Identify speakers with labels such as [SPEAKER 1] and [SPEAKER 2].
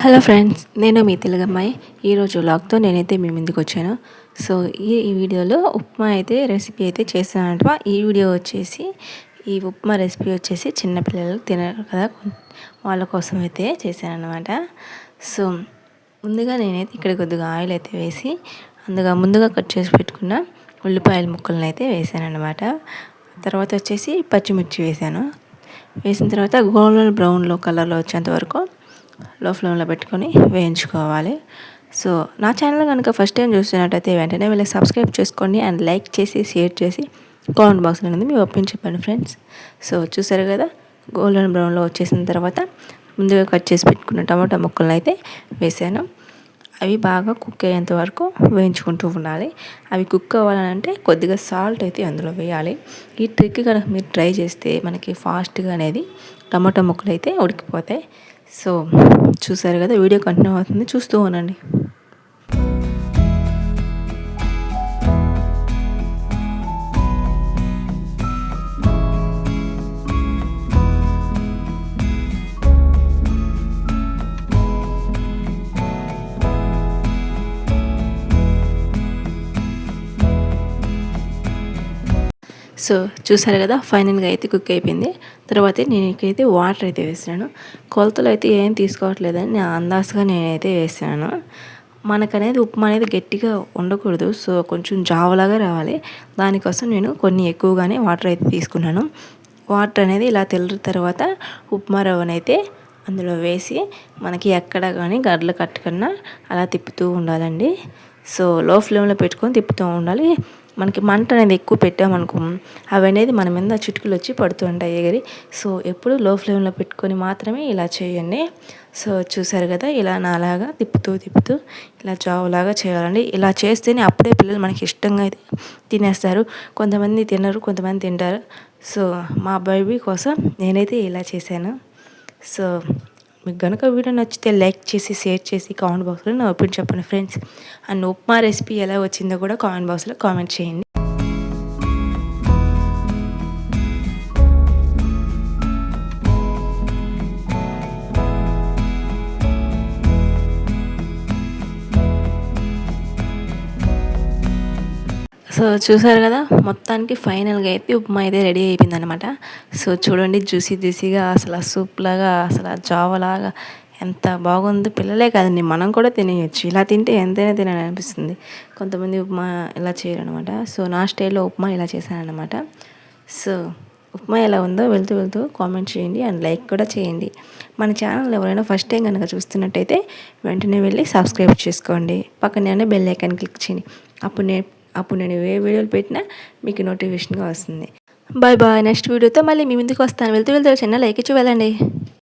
[SPEAKER 1] Hello friends, నేను మీ తెలుగమ్మాయి. ఈరోజు వ్లాగ్తో నేనైతే మీ ముందుకు వచ్చాను. సో ఈ వీడియోలో ఉప్మా అయితే రెసిపీ అయితే చేశానంట. ఈ వీడియో వచ్చేసి ఈ ఉప్మా రెసిపీ వచ్చేసి చిన్నపిల్లలు తినరు కదా, వాళ్ళ కోసం అయితే చేశానన్నమాట. సో ముందుగా నేనైతే ఇక్కడ కొద్దిగా ఆయిల్ అయితే వేసి ముందుగా కట్ చేసి పెట్టుకున్న ఉల్లిపాయల ముక్కలను అయితే వేసానన్నమాట. తర్వాత వచ్చేసి పచ్చిమిర్చి వేసిన తర్వాత గోల్డెన్ బ్రౌన్లో కలర్లో వచ్చేంత వరకు లో ఫ్లేమ్లో పెట్టుకొని వేయించుకోవాలి. సో నా ఛానల్ కనుక ఫస్ట్ టైం చూస్తున్నట్టయితే వెంటనే వెళ్ళి సబ్స్క్రైబ్ చేసుకోండి అండ్ లైక్ చేసి షేర్ చేసి కామెంట్ బాక్స్లో అనేది మీ ఒపీనియన్ చెప్పండి ఫ్రెండ్స్. సో చూసారు కదా, గోల్డెన్ బ్రౌన్లో వచ్చేసిన తర్వాత ముందుగా కట్ చేసి పెట్టుకున్న టమాటా ముక్కలను అయితే వేసాను. అవి బాగా కుక్ అయ్యేంత వరకు వేయించుకుంటూ ఉండాలి. అవి కుక్ అవ్వాలంటే కొద్దిగా సాల్ట్ అయితే అందులో వేయాలి. ఈ ట్రిక్ కనుక మీరు ట్రై చేస్తే మనకి ఫాస్ట్గా అనేది టమాటా ముక్కలు అయితే ఉడికిపోతాయి. సో చూసారు కదా, వీడియో కంటిన్యూ అవుతుంది, చూస్తూ ఉండండి. సో చూసారు కదా, ఫైనల్గా అయితే కుక్ అయిపోయింది. తర్వాత నేను ఇక్కడైతే వాటర్ అయితే వేసాను. కొలతలు అయితే ఏం తీసుకోవట్లేదని నా అందాజుగా నేనైతే వేసాను. మనకనేది ఉప్మా అనేది గట్టిగా ఉండకూడదు, సో కొంచెం జావలాగా రావాలి. దానికోసం నేను కొన్ని ఎక్కువగానే వాటర్ అయితే తీసుకున్నాను. వాటర్ అనేది ఇలా తెల్లిన తర్వాత ఉప్మా రవ్వనైతే అందులో వేసి మనకి ఎక్కడ కానీ గడ్డలు కట్టకుండా అలా తిప్పుతూ ఉండాలండి. సో లో ఫ్లేమ్లో పెట్టుకొని తిప్పుతూ ఉండాలి. మనకి మంట అనేది ఎక్కువ పెట్టామనుకో అవి అనేది మన మీద చిటుకులు వచ్చి పడుతూ ఉంటాయి ఎగిరి. సో ఎప్పుడు లో ఫ్లేమ్లో పెట్టుకొని మాత్రమే ఇలా చేయండి. సో చూసారు కదా, ఇలా నాలాగా తిప్పుతూ ఇలా జావులాగా చేయాలండి. ఇలా చేస్తేనే అప్పుడే పిల్లలు మనకి ఇష్టంగా అయితే తినేస్తారు. కొంతమంది తినరు, కొంతమంది తింటారు. సో మా బేబీ కోసం నేనైతే ఇలా చేశాను. సో మీకు కనుక వీడియో నచ్చితే లైక్ చేసి షేర్ చేసి కామెంట్ బాక్స్లో నా ఒపీనియన్ చెప్పండి ఫ్రెండ్స్. అండ్ ఉప్మా రెసిపీ ఎలా వచ్చిందో కూడా కామెంట్ బాక్స్లో కామెంట్ చేయండి. సో చూసారు కదా, మొత్తానికి ఫైనల్గా అయితే ఉప్మా అయితే రెడీ అయిపోయింది అనమాట. సో చూడండి, జ్యూసీగా అసలు సూప్ లాగా అసలు జావలాగా ఎంత బాగుందో. పిల్లలే కాదండి, మనం కూడా తినేయచ్చు. ఇలా తింటే ఎంతైనా తినాలని అనిపిస్తుంది. కొంతమంది ఉప్మా ఇలా చేయరనమాట. సో నా స్టైల్లో ఉప్మా ఇలా చేశానమాట. సో ఉప్మా ఎలా ఉందో వెళ్తూ కామెంట్ చేయండి అండ్ లైక్ కూడా చేయండి. మన ఛానల్ ఎవరైనా ఫస్ట్ టైం కనుక చూస్తున్నట్టయితే వెంటనే వెళ్ళి సబ్స్క్రైబ్ చేసుకోండి. పక్కనే బెల్ ఐకాన్ క్లిక్ చేయండి. అప్పుడు నేను ఏ వీడియోలు పెట్టినా మీకు నోటిఫికేషన్గా వస్తుంది. బాయ్. నెక్స్ట్ వీడియోతో మళ్ళీ మీ ముందుకు వస్తాను. వెళ్తూ చిన్న లైక్ ఇచ్చి వెళ్ళండి.